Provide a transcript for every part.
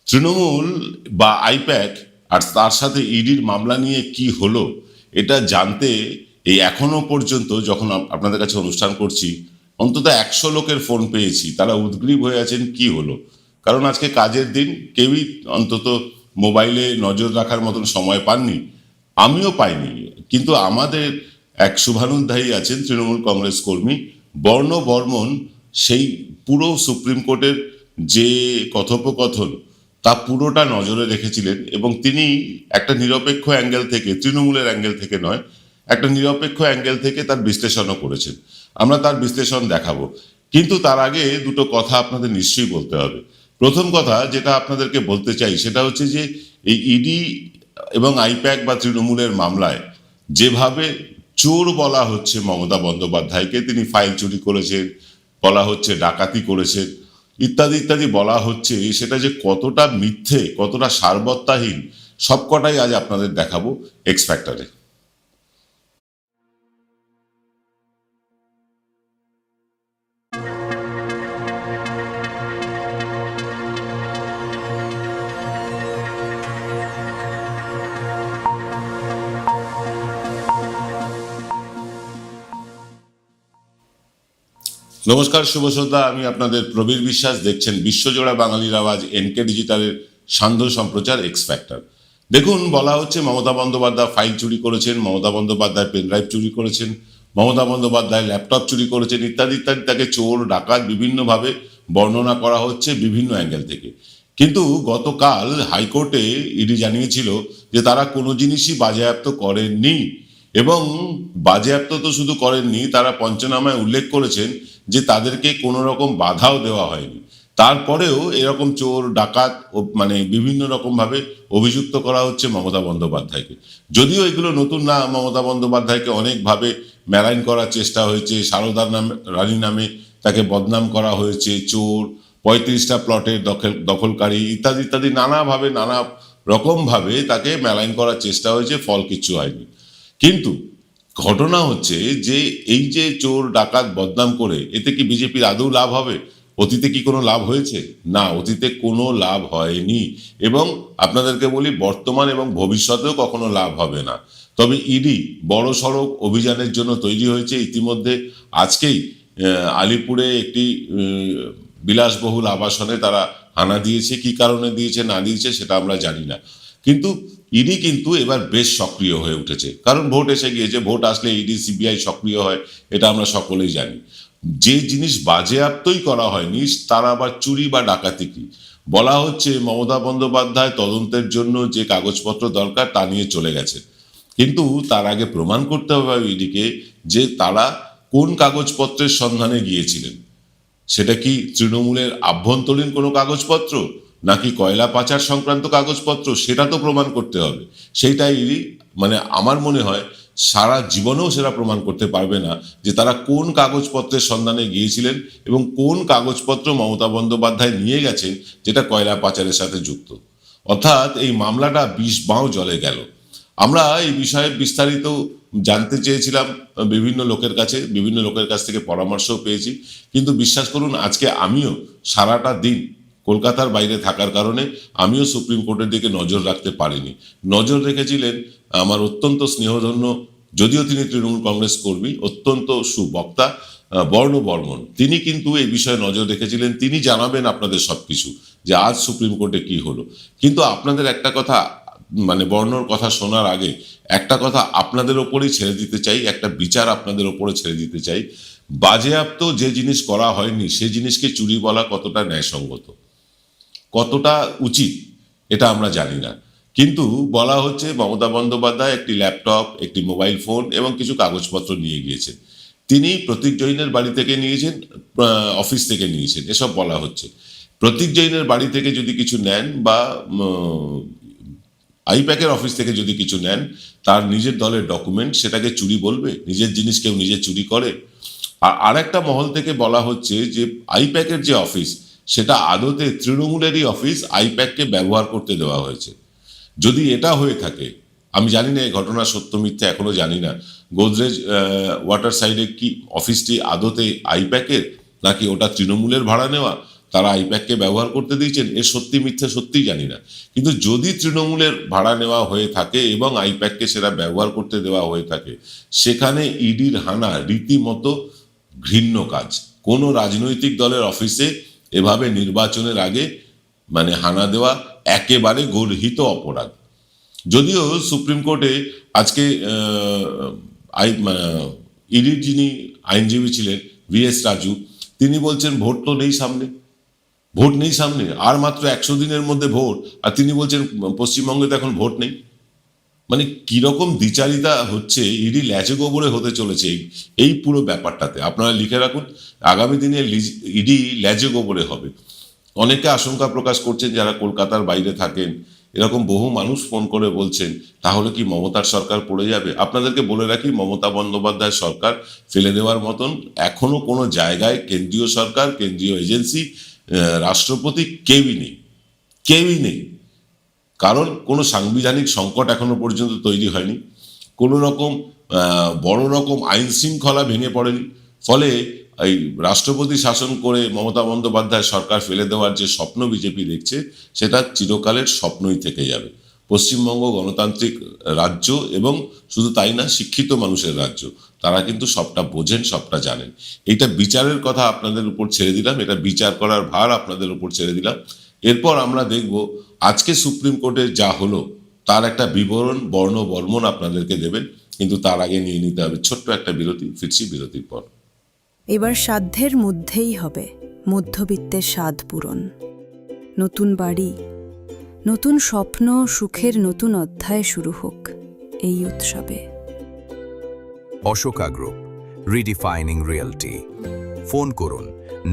তৃণমূল বা আইপ্যাক আর তার সাথে ইডির মামলা নিয়ে কি হলো এটা জানতে এই এখনো পর্যন্ত যখন আপনাদের কাছে অনুষ্ঠান করছি অন্তত 100 লোকের ফোন পেয়েছি, তারা উদ্গ্রীব হয়ে আছেন কি হলো। কারণ আজকে কাজের দিন, কেউই অন্তত মোবাইলে নজর রাখার মতন সময় পাননি, আমিও পাইনি। কিন্তু আমাদের এক শুভানুধ্যায়ী আছেন তৃণমূল কংগ্রেস কর্মী বর্ণ বর্মন, সেই পুরো সুপ্রিম কোর্টের যে কথোপকথন তা পুরোটা নজরে রেখেছিলেন এবং তিনি একটা নিরপেক্ষ অ্যাঙ্গেল থেকে, তৃণমূলের অ্যাঙ্গেল থেকে নয়, একটা নিরপেক্ষ অ্যাঙ্গেল থেকে তার বিশ্লেষণও করেছেন। আমরা তার বিশ্লেষণ দেখাবো, কিন্তু তার আগে দুটো কথা আপনাদের নিশ্চয়ই বলতে হবে। প্রথম কথা যেটা আপনাদেরকে বলতে চাই সেটা হচ্ছে যে এই ইডি এবং আইপ্যাক বা তৃণমূলের মামলায় যেভাবে চোর বলা হচ্ছে মমতা বন্দ্যোপাধ্যায়কে, তিনি ফাইল চুরি করেছেন, বলা হচ্ছে ডাকাতি করেছেন, ইত্যাদি ইত্যাদি বলা হচ্ছে, সেটা যে কতটা মিথ্যে, কতটা সারবত্তাহীন, সবকটাই আজ আপনাদের দেখাবো এক্স ফ্যাক্টরে। নমস্কার, শুভ সন্ধ্যা। আমি আপনাদের প্রবীর বিশ্বাস, দেখছেন বিশ্বজোড়া বাঙালির আওয়াজ এনকে ডিজিটালের সান্ধ্য সম্প্রচার এক্স ফ্যাক্টর। দেখুন, বলা হচ্ছে মমতা বন্দ্যোপাধ্যায় ফাইল চুরি করেছেন, মমতা বন্দ্যোপাধ্যায় পেনড্রাইভ চুরি করেছেন, মমতা বন্দ্যোপাধ্যায় ল্যাপটপ চুরি করেছেন, ইত্যাদি ইত্যাদি। তাকে চোর ডাকাত বিভিন্নভাবে বর্ণনা করা হচ্ছে বিভিন্ন অ্যাঙ্গেল থেকে। কিন্তু গতকাল হাইকোর্টে ইডি জানিয়েছিল যে তারা কোনো জিনিসই বাজেয়াপ্ত করেননি, এবং বাজেয়াপ্ত তো শুধু করেননি, তারা পঞ্চনামায় উল্লেখ করেছেন যে তাদেরকে কোনো রকম বাধাও দেওয়া হয়নি। তারপরেও এরকম চোর ডাকাত মানে বিভিন্ন রকমভাবে অভিযুক্ত করা হচ্ছে মমতা বন্দ্যোপাধ্যায়কে। যদিও এগুলো নতুন না, মমতা বন্দ্যোপাধ্যায়কে অনেকভাবে মেলাইন করার চেষ্টা হয়েছে, সারদার নামে, রানী নামে তাকে বদনাম করা হয়েছে, চোর, 35টা প্লটের দখলকারী, ইত্যাদি ইত্যাদি, নানাভাবে নানা রকমভাবে তাকে মেলাইন করার চেষ্টা হয়েছে, ফল কিচ্ছু হয়নি। কিন্তু ঘটনা হচ্ছে যে এই যে চোর ডাকাত বদনাম করে এতে কি বিজেপির আদৌ লাভ হবে? অতীতে কি কোনো লাভ হয়েছে? না, অতীতে কোনো লাভ হয়নি, এবং আপনাদেরকে বলি বর্তমান এবং ভবিষ্যতেও কখনো লাভ হবে না। তবে ইডি বড় সড়ক অভিযানের জন্য তৈরি হয়েছে ইতিমধ্যে। আজকেই আলিপুরে একটি বিলাসবহুল আবাসনে তারা হানা দিয়েছে। কি কারণে দিয়েছে না দিয়েছে সেটা আমরা জানি না, কিন্তু ইডি কিন্তু এবার বেশ সক্রিয় হয়ে উঠেছে। কারণ ভোট এসে গিয়েছে, ভোট আসলে ইডি সিবিআই সক্রিয় হয়, এটা আমরা সকলেই জানি। যে জিনিস বাজেয়াপ্তই করা হয়নি তার আবার চুরি বা ডাকাতি কি? বলা হচ্ছে মমতা বন্দ্যোপাধ্যায় তদন্তের জন্য যে কাগজপত্র দরকার তা নিয়ে চলে গেছে, কিন্তু তার আগে প্রমাণ করতে হবে ইডিকে যে তারা কোন কাগজপত্রের সন্ধানে গিয়েছিলেন। সেটা কি তৃণমূলের আভ্যন্তরীণ কোনো কাগজপত্র, নাকি কয়লা পাচার সংক্রান্ত কাগজপত্র, সেটা তো প্রমাণ করতে হবে। সেইটাই মানে আমার মনে হয় সারা জীবনেও সেটা প্রমাণ করতে পারবে না যে তারা কোন কাগজপত্রের সন্ধানে গিয়েছিলেন এবং কোন কাগজপত্র মমতা বন্দ্যোপাধ্যায় নিয়ে গেছেন যেটা কয়লা পাচারের সাথে যুক্ত। অর্থাৎ এই মামলাটা 20 বাও জলে গেল। আমরা এই বিষয়ে বিস্তারিত জানতে চেয়েছিলাম বিভিন্ন লোকের কাছ থেকে পরামর্শও পেয়েছি, কিন্তু বিশ্বাস করুন আজকে আমিও সারাটা দিন কলকাতার বাইরে থাকার কারণে আমিও সুপ্রিম কোর্টের দিকে নজর রাখতে পারিনি। নজর রেখেছিলেন আমার অত্যন্ত স্নেহধন্য, যদিও তিনি তৃণমূল কংগ্রেস কর্মী, অত্যন্ত সুবক্তা বর্ণ বর্মন। তিনি কিন্তু এই বিষয়ে নজর রেখেছিলেন। তিনি জানাবেন আপনাদের সবকিছু যে আজ সুপ্রিম কোর্টে কি হলো। কিন্তু আপনাদের একটা কথা, মানে বর্ণর কথা শোনার আগে একটা কথা আপনাদের ওপরেই ছেড়ে দিতে চাই, একটা বিচার আপনাদের ওপরে ছেড়ে দিতে চাই। বাজেয়াপ্ত যে জিনিস করা হয়নি সে জিনিসকে চুরি বলা কতটা ন্যায়সঙ্গত, কতটা উচিত, এটা আমরা জানি না। কিন্তু বলা হচ্ছে মমতা বন্দ্যোপাধ্যায় একটি ল্যাপটপ, একটি মোবাইল ফোন এবং কিছু কাগজপত্র নিয়ে গিয়েছেন। তিনি প্রতীক জৈনের বাড়ি থেকে নিয়েছেন, অফিস থেকে নিয়েছেন, এসব বলা হচ্ছে। প্রতীক জৈনের বাড়ি থেকে যদি কিছু নেন বা আইপ্যাকের অফিস থেকে যদি কিছু নেন, তার নিজের দলের ডকুমেন্ট, সেটাকে চুরি বলবে? নিজের জিনিস কেউ নিজে চুরি করে? আর একটা মহল থেকে বলা হচ্ছে যে আইপ্যাকের যে অফিস সেটা আদতে তৃণমূলেরই অফিস, আইপ্যাককে ব্যবহার করতে দেওয়া হয়েছে। যদি এটা হয়ে থাকে, আমি জানি না এই ঘটনা সত্য মিথ্যা, এখনো জানি না। গোদরেজ ওয়াটার সাইডে কি অফিসটি আদতে আইপ্যাকের, নাকি ওটা তৃণমূলের ভাড়া নেওয়া, তারা আইপ্যাককে ব্যবহার করতে দিয়েছেন, এর সত্যি মিথ্যে সত্যিই জানি না। কিন্তু যদি তৃণমূলের ভাড়া নেওয়া হয়ে থাকে এবং আইপ্যাককে সেটা ব্যবহার করতে দেওয়া হয়ে থাকে, সেখানে ইডির হানা রীতিমতো ঘৃণ্য কাজ। কোনো রাজনৈতিক দলের অফিসে এভাবে নির্বাচনের আগে মানে হানা দেওয়া একেবারে গর্হিত অপরাধ। যদিও সুপ্রিম কোর্টে আজকে ইডির যিনি আইনজীবী ছিলেন VS রাজু, তিনি বলছেন ভোট তো নেই সামনে, ভোট নেই সামনে, আর মাত্র 100 দিনের মধ্যে ভোট, আর তিনি বলছেন পশ্চিমবঙ্গে তো এখন ভোট নেই। মানে কিরকম দ্বিচারিতা হচ্ছে, ইডি ল্যাচে গোবরে হতে চলেছে এই পুরো ব্যাপারটাতে। আপনারা লিখে রাখুন, আগামী দিনে ইডি ল্যাচে গোবরে হবে। অনেকে আশঙ্কা প্রকাশ করছেন যারা কলকাতার বাইরে থাকেন, এরকম বহু মানুষ ফোন করে বলছেন তাহলে কি মমতার সরকার পড়ে যাবে। আপনাদেরকে বলে রাখি, মমতা বন্দ্যোপাধ্যায় সরকার ফেলে দেওয়ার মতন এখনো কোনো জায়গায় কেন্দ্রীয় সরকার, কেন্দ্রীয় এজেন্সি, রাষ্ট্রপতি কেউই নেই, কেউই নেই। কারণ কোনো সাংবিধানিক সংকট এখনো পর্যন্ত তৈরি হয়নি, কোনো রকম বড় রকম আইন শৃঙ্খলা ভেঙে পড়েনি। ফলে এই রাষ্ট্রপতি শাসন করে মমতা বন্দ্যোপাধ্যায় সরকার ফেলে দেওয়ার যে স্বপ্ন বিজেপি দেখছে, সেটা চিরকালের স্বপ্নই থেকে যাবে। পশ্চিমবঙ্গ গণতান্ত্রিক রাজ্য, এবং শুধু তাই না, শিক্ষিত মানুষের রাজ্য। তারা কিন্তু সবটা বোঝেন, সবটা জানেন। এটা বিচারের কথা আপনাদের উপর ছেড়ে দিলাম, এটা বিচার করার ভার আপনাদের উপর ছেড়ে দিলাম। এরপর আমরা দেখব আজকে সুপ্রিম কোর্টে যা হলো তার একটা বিবরণ, বর্ণন আপনাদেরকে দেবেন। কিন্তু তার আগে নিয়ে নিতে হবে ছোট্ট একটা বিরতি। ফিরছি বিরতির পর। এবার সাধ্যের মধ্যেই হবে মধ্যবিত্তের স্বাদ পূরণ। নতুন বাড়ি, নতুন স্বপ্ন, সুখের নতুন অধ্যায় শুরু হোক এই উৎসবে। Ashoka group, রিডিফাইনিং realty. ফোন করুন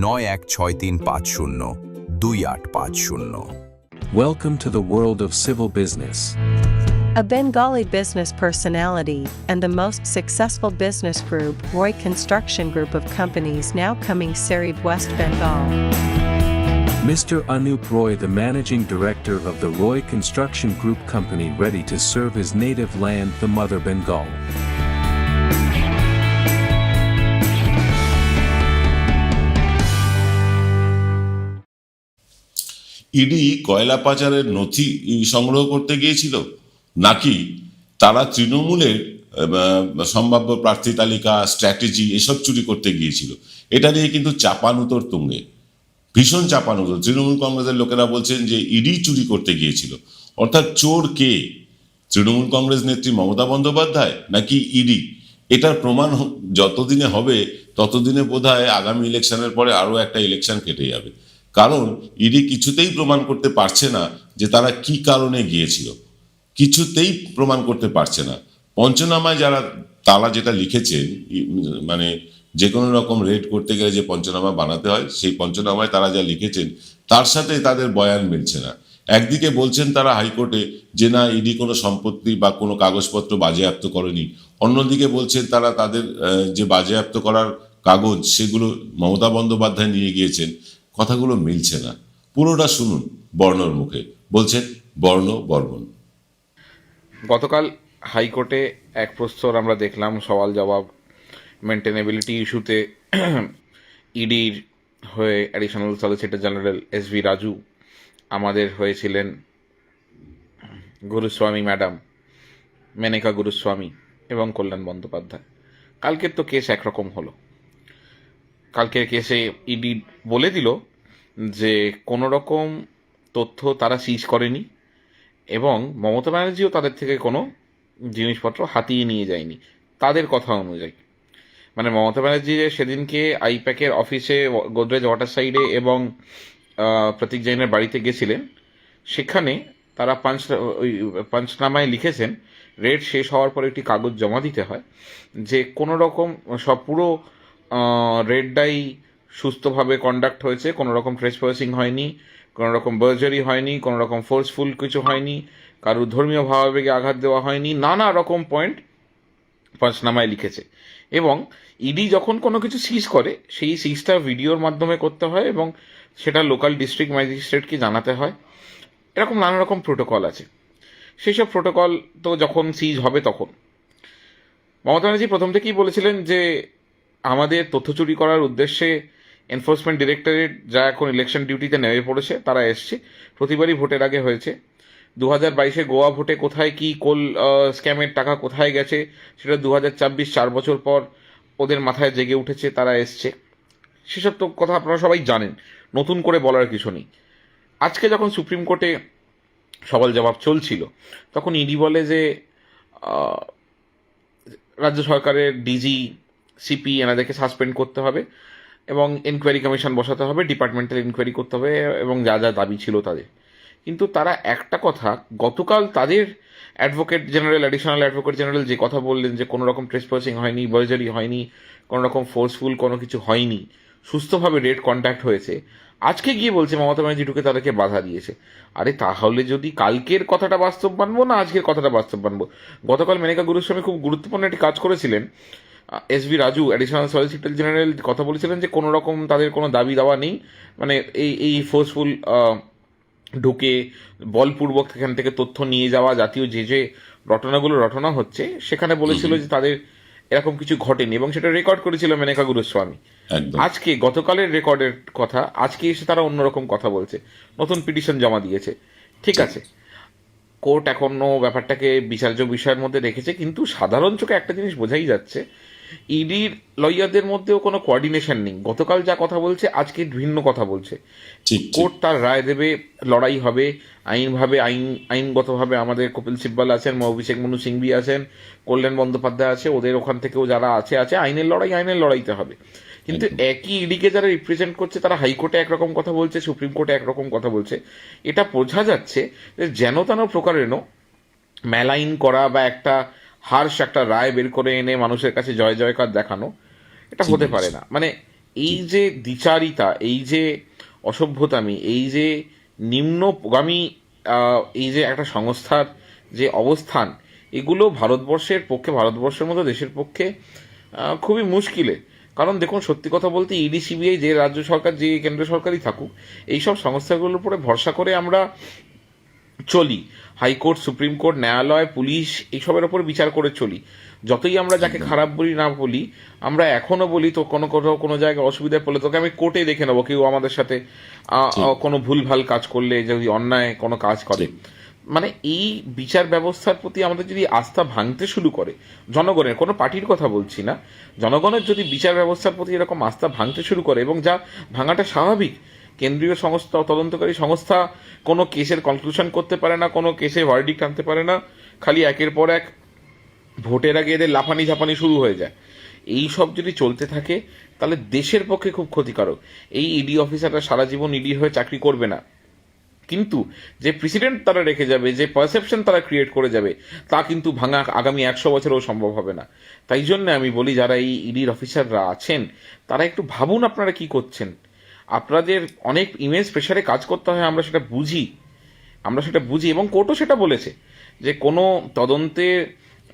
9163502850। Welcome to the world of civil business. A Bengali business personality and the most successful business group, Roy Construction Group of companies, now coming Sarib, West Bengal. Mr. Anup Roy, the managing director of the Roy Construction Group company, ready to serve his native land, the mother Bengal. ED কয়লা পাচারের নথি সংগ্রহ করতে গিয়েছিল, নাকি তারা তৃণমূলের সম্ভাব্য প্রার্থী তালিকা, স্ট্র্যাটেজি এসব চুরি করতে গিয়েছিল? এটা নিয়ে কিন্তু চাপানুতোর তুঙ্গে, ভীষণ চাপানুতোর। তৃণমূল কংগ্রেসের লোকেরা বলছেন যে ইডি চুরি করতে গিয়েছিল। অর্থাৎ চোর কে? তৃণমূল কংগ্রেস নেত্রী মমতা বন্দ্যোপাধ্যায় নাকি ইডি? এটার প্রমাণ যতদিনে হবে ততদিনে বোধহয় আগামী ইলেকশনের পরে আরও একটা ইলেকশন কেটে যাবে। কারণ ইডি কিছুতেই প্রমাণ করতে পারছে না যে তারা কি কারণে গিয়েছিল, কিছুতেই প্রমাণ করতে পারছে না। পঞ্চনামায় যারা তারা যেটা লিখেছেন, মানে যে কোনো রকম রেড করতে গেলে যে পঞ্চনামা বানাতে হয়, সেই পঞ্চনামায় তারা যা লিখেছেন তার সাথে তাদের বয়ান মিলছে না। একদিকে বলছেন তারা হাইকোর্টে যে না, ইডি কোনো সম্পত্তি বা কোনো কাগজপত্র বাজেয়াপ্ত করেনি, অন্যদিকে বলছেন তারা তাদের যে বাজেয়াপ্ত করার কাগজ সেগুলো মমতা বন্দ্যোপাধ্যায় নিয়ে গিয়েছেন। কথাগুলো মিলছে না। পুরোটা শুনুন বর্ণর মুখে, বলছেন বর্মন। গতকাল হাইকোর্টে এক প্রস্তর আমরা দেখলাম সওয়াল জবাব মেনটেনেবিলিটি ইস্যুতে ইডির হয়ে additional solicitor general SV Raju, আমাদের হয়েছিলেন গুরুস্বামী ম্যাডাম, মেনকা গুরুস্বামী এবং কল্যাণ বন্দ্যোপাধ্যায়। কালকের তো কেস একরকম হলো। কালকের কেসে ইডি বলে দিল যে কোনো রকম তথ্য তারা সিজ করেনি এবং মমতা ব্যানার্জিও তাদের থেকে কোনো জিনিসপত্র হাতিয়ে নিয়ে যায়নি তাদের কথা অনুযায়ী। মানে মমতা ব্যানার্জি সেদিনকে আইপ্যাকের অফিসে, গোদরেজ ওয়াটার সাইডে এবং প্রতীক জৈনের বাড়িতে গেছিলেন, সেখানে তারা পাঞ্চনামায় লিখেছেন রেড শেষ হওয়ার পরে একটি কাগজ জমা দিতে হয় যে কোনো রকম সব পুরো রেডটাই সুস্থভাবে কন্ডাক্ট হয়েছে, কোনো রকম ট্রেসপাসিং হয়নি, কোনো রকম বার্জারি হয়নি, কোনো রকম ফোর্সফুল কিছু হয়নি, কারোর ধর্মীয় ভাবাবেগে আঘাত দেওয়া হয়নি, নানা রকম পয়েন্ট পাঁচনামায় লিখেছে। এবং ইডি যখন কোনো কিছু সিজ করে সেই সিজটা ভিডিওর মাধ্যমে করতে হয় এবং সেটা লোকাল ডিস্ট্রিক্ট ম্যাজিস্ট্রেটকে জানাতে হয়। এরকম নানা রকম প্রোটোকল আছে। সেই সব প্রোটোকল তো যখন সিজ হবে তখন মমতা ব্যানার্জি প্রথম থেকেই বলেছিলেন যে আমাদের তথ্য চুরি করার উদ্দেশ্যে এনফোর্সমেন্ট ডিরেক্টরেট যা এখন ইলেকশন ডিউটিতে নেমে পড়েছে তারা এসছে, প্রতিবারই ভোটের আগে হয়েছে। 2022-এ গোয়া ভোটে কোথায় কি কোল স্ক্যামের টাকা কোথায় গেছে সেটা 2024 4 বছর পর ওদের মাথায় জেগে উঠেছে, তারা এসছে। সেসব তো কথা আপনারা সবাই জানেন, নতুন করে বলার কিছু নেই। আজকে যখন সুপ্রিম কোর্টে সওয়াল জবাব চলছিল তখন ইডি বলে যে রাজ্য সরকারের ডিজি, সিপি এনাদেরকে সাসপেন্ড করতে হবে এবং এনকোয়ারি কমিশন বসাতে হবে, ডিপার্টমেন্টাল ইনকোয়ারি করতে হবে এবং যা যা দাবি ছিল তাদের। কিন্তু তারা একটা কথা, গতকাল তাদের advocate general, additional advocate general যে কথা বললেন যে কোনো রকম ট্রেসপাসিং হয়নি, বয়জারি হয়নি, কোনো রকম ফোর্সফুল কোনো কিছু হয়নি, সুস্থভাবে রেড কন্ট্যাক্ট হয়েছে, আজকে গিয়ে বলছে মমতা ব্যানার্জি ঢুকে তাদেরকে বাধা দিয়েছে। আরে তাহলে যদি কালকের কথাটা বাস্তব মানবো না আজকের কথাটা বাস্তব মানবো? গতকাল মেনকা গুরুস্বামী খুব গুরুত্বপূর্ণ একটি কাজ করেছিলেন। SV Raju additional solicitor general কথা বলেছিলেন যে কোনো রকম তাদের কোনো দাবি দাওয়া নেই, মানে এই ফোর্সফুল ঢুকে বলপূর্বক সেখান থেকে তথ্য নিয়ে যাওয়া জাতীয় যে রটনাগুলো রটনা হচ্ছে, সেখানে বলেছিল যে তাদের এরকম কিছু ঘটেনি এবং সেটা রেকর্ড করেছিল মেনকা গুরুস্বামী। একদম। আজকে গতকালের রেকর্ডের কথা আজকে এসে তারা অন্যরকম কথা বলছে, নতুন পিটিশন জমা দিয়েছে। ঠিক আছে, কোর্ট এখনো ব্যাপারটাকে বিচার্য বিষয়ের মধ্যে রেখেছে, কিন্তু সাধারণ চোখে একটা জিনিস বোঝাই যাচ্ছে, ইডির লয়ারদের মধ্যেও কোনো কোঅর্ডিনেশন নেই। গতকাল যা কথা বলছে আজকে ভিন্ন কথা বলছে। ঠিক কোর্ট তার রায় দেবে, লড়াই হবে আইনভাবে, আইনগতভাবে। আমাদের কপিল সিব্বাল আছেন, অভিষেক মনু সিংভি আছেন, কল্যাণ বন্দ্যোপাধ্যায় আছে, ওদের ওখান থেকেও যারা আছে আইনের লড়াইতে হবে। কিন্তু একই ইডিকে যারা রিপ্রেজেন্ট করছে তারা হাইকোর্টে একরকম কথা বলছে, সুপ্রিম কোর্টে একরকম কথা বলছে। এটা বোঝা যাচ্ছে যে যেন তেন প্রকারেণ মেলাইন করা বা একটা হার্শ একটা রায় বের করে এনে মানুষের কাছে জয় জয়কার দেখানো, এটা হতে পারে না। মানে এই যে দ্বিচারিতা, এই যে অসভ্যতামি, এই যে নিম্নগামী, এই যে একটা সংস্থার যে অবস্থান, এগুলো ভারতবর্ষের পক্ষে, ভারতবর্ষের মতো দেশের পক্ষে খুবই মুশকিলে। কারণ দেখুন, সত্যি কথা বলতে ইডি, সিবিআই, যে রাজ্য সরকার যে কেন্দ্র সরকারই থাকুক, এইসব সংস্থাগুলোর উপরে ভরসা করে আমরা চলি। হাইকোর্ট, সুপ্রিম কোর্ট, ন্যায়ালয়, পুলিশ, এইসবের ওপর বিচার করে চলি। যতই আমরা যাকে খারাপ বলি না বলি, আমরা এখনো বলি তো কোনো জায়গায় অসুবিধায় পড়লে তোকে আমি কোর্টে দেখে নেবো, কেউ আমাদের সাথে কোনো ভুলভাল কাজ করলে, যদি অন্যায় কোনো কাজ করে। মানে এই বিচার ব্যবস্থার প্রতি আমাদের যদি আস্থা ভাঙতে শুরু করে, জনগণের, কোনো পার্টির কথা বলছি না, জনগণের যদি বিচার ব্যবস্থার প্রতি এরকম আস্থা ভাঙতে শুরু করে, এবং যা ভাঙাটা স্বাভাবিক, কেন্দ্রীয় সংস্থা, তদন্তকারী সংস্থা কোনো কেসের কনক্লুশন করতে পারে না, কোনো কেসে ভার্ডিক্ট আনতে পারে না, খালি একের পর এক ভোটের আগে এদের লাফানি ঝাপানি শুরু হয়ে যায়। এই সব যদি চলতে থাকে তাহলে দেশের পক্ষে খুব ক্ষতিকারক। এই ইডি অফিসাররা সারা জীবন ইডি হয়ে চাকরি করবে না, কিন্তু যে প্রেসিডেন্ট তারা রেখে যাবে, যে পারসেপশন তারা ক্রিয়েট করে যাবে, তা কিন্তু ভাঙা আগামী 100 বছরেও সম্ভব হবে না। তাই জন্য আমি বলি, যারা এই ইডির অফিসাররা আছেন তারা একটু ভাবুন আপনারা কি করছেন। আপনাদের অনেক ইমেজ প্রেশারে কাজ করতে হয়, আমরা সেটা বুঝি এবং কোর্টও সেটা বলেছে যে কোনো তদন্তে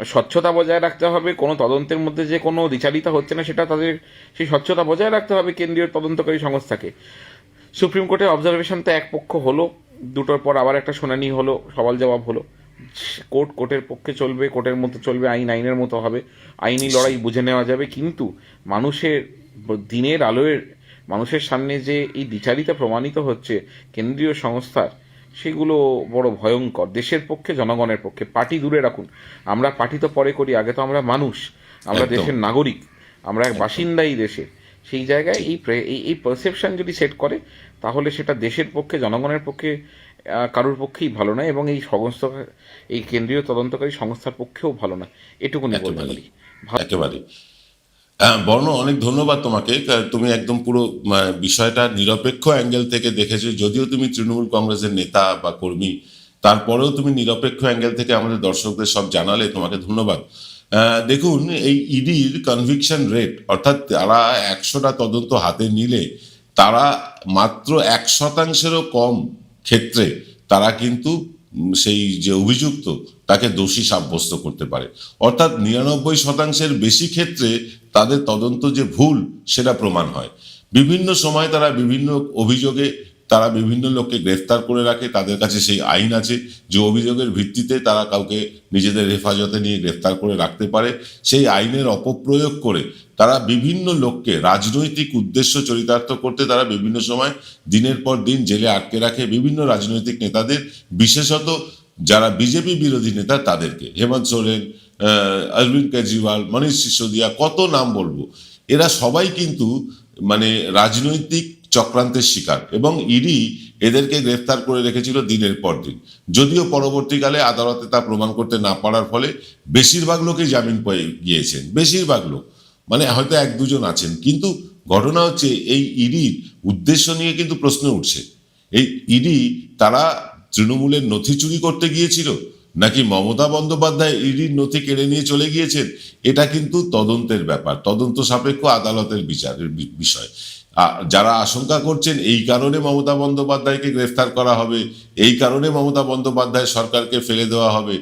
স্বচ্ছতা বজায় রাখতে হবে, কোনো তদন্তের মধ্যে যে কোনো দ্বিচারিতা হচ্ছে না সেটা তাদের সেই স্বচ্ছতা বজায় রাখতে হবে কেন্দ্রীয় তদন্তকারী সংস্থাকে। সুপ্রিম কোর্টের অবজারভেশন তো এক পক্ষ হলো, দুটোর পর আবার একটা শুনানি হলো, সওয়াল জবাব হলো। কোর্টের পক্ষে চলবে, কোর্টের মতো চলবে, আইনের মতো হবে, আইনি লড়াই বুঝে নেওয়া যাবে। কিন্তু মানুষের দিনের আলোয় মানুষের সামনে যে এই দ্বিচারিতা প্রমাণিত হচ্ছে কেন্দ্রীয় সংস্থার, সেগুলো বড় ভয়ঙ্কর দেশের পক্ষে, জনগণের পক্ষে। পার্টি দূরে রাখুন, আমরা পার্টি তো পরে করি, আগে তো আমরা মানুষ, আমরা দেশের নাগরিক, আমরা এক বাসিন্দাই দেশে। সেই জায়গায় এই পারসেপশন যদি সেট করে তাহলে সেটা দেশের পক্ষে, জনগণের পক্ষে কারোর পক্ষেই ভালো না, এবং এই সংস্থা, এই কেন্দ্রীয় তদন্তকারী সংস্থার পক্ষেও ভালো না। এটুকুনি বলতে পারি। একেবারে বর্ণ, অনেক ধন্যবাদ তোমাকে। তুমি একদম পুরো বিষয়টা নিরপেক্ষ অ্যাঙ্গেল থেকে দেখেছো, যদিও তুমি তৃণমূল কংগ্রেসের নেতা বা কর্মী, তারপরেও তুমি নিরপেক্ষ অ্যাঙ্গেল থেকে আমাদের দর্শকদের সব জানালে, তোমাকে ধন্যবাদ। দেখুন, এই ইডির কনভিকশন রেট, অর্থাৎ তারা 100টা তদন্ত হাতে নিলে তারা মাত্র 1% কম ক্ষেত্রে তারা কিন্তু সেই যে অভিযুক্ত তাকে দোষী সাব্যস্ত করতে পারে। অর্থাৎ 99% বেশি ক্ষেত্রে তাদের তদন্ত যে ভুল সেটা প্রমাণ হয়। বিভিন্ন সময় তারা বিভিন্ন অভিযোগে তারা বিভিন্ন লোককে গ্রেফতার করে রাখে, তাদের কাছে সেই আইন আছে যে অভিযোগের ভিত্তিতে তারা কাউকে নিজেদের হেফাজতে নিয়ে গ্রেফতার করে রাখতে পারে। সেই আইনের অপপ্রয়োগ করে তারা বিভিন্ন লোককে রাজনৈতিক উদ্দেশ্য চরিতার্থ করতে তারা বিভিন্ন সময় দিনের পর দিন জেলে আটকে রাখে বিভিন্ন রাজনৈতিক নেতাদের, বিশেষত যারা বিজেপি বিরোধী নেতা তাদেরকে। হেমন্ত সোরেন, অরবিন্দ কেজরিওয়াল, মনীষ সিসোদিয়া, কত নাম বলবো, এরা সবাই কিন্তু মানে রাজনৈতিক চক্রান্তের শিকার, এবং ইডি এদেরকে গ্রেফতার করে রেখেছিল দিনের পর দিন। যদিও পরবর্তীকালে আদালতে তা প্রমাণ করতে না পারার ফলে বেশিরভাগ লোকই জামিন পেয়ে গিয়েছেন, বেশিরভাগ লোক, মানে হয়তো এক দুজন আছেন। কিন্তু ঘটনা হচ্ছে এই ইডির উদ্দেশ্য নিয়ে কিন্তু প্রশ্ন উঠছে। এই ইডি তারা তৃণমূলের নথি চুরি করতে গিয়েছিল, নাকি মমতা বন্দ্যোপাধ্যায় ইডির নথি কেড়ে নিয়ে চলে গিয়েছেন, এটা কিন্তু তদন্তের ব্যাপার, তদন্ত সাপেক্ষ আদালতের বিচারের বিষয়। যারা আশঙ্কা করছেন এই কারণে মমতা বন্দ্যোপাধ্যায়কে গ্রেফতার করা হবে, এই কারণে মমতা বন্দ্যোপাধ্যায় সরকারকে ফেলে দেওয়া হবে,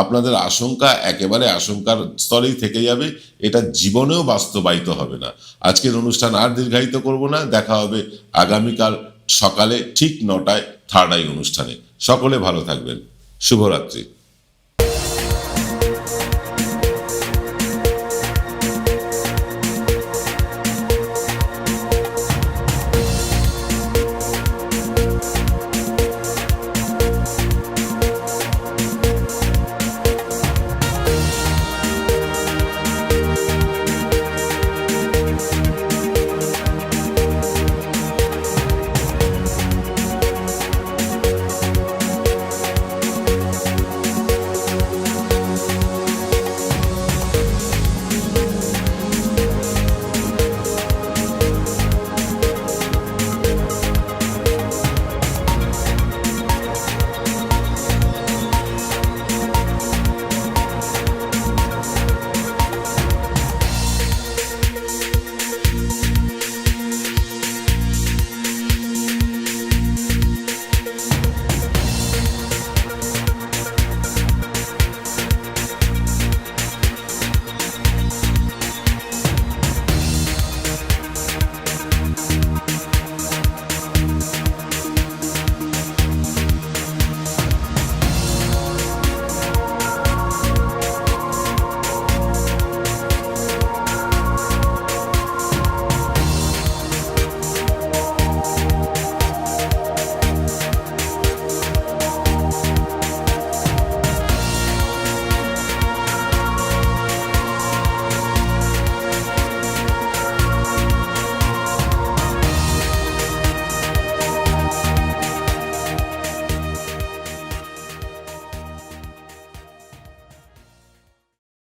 আপনাদের আশঙ্কা একেবারে আশঙ্কার স্তরেই থেকে যাবে, এটা জীবনেও বাস্তবায়িত হবে না। আজকের অনুষ্ঠান আর দীর্ঘায়িত করব না, দেখা হবে আগামীকাল সকালে ঠিক 9টায় থার্ড আই অনুষ্ঠানে। সকলে ভালো থাকবেন, শুভরাত্রি।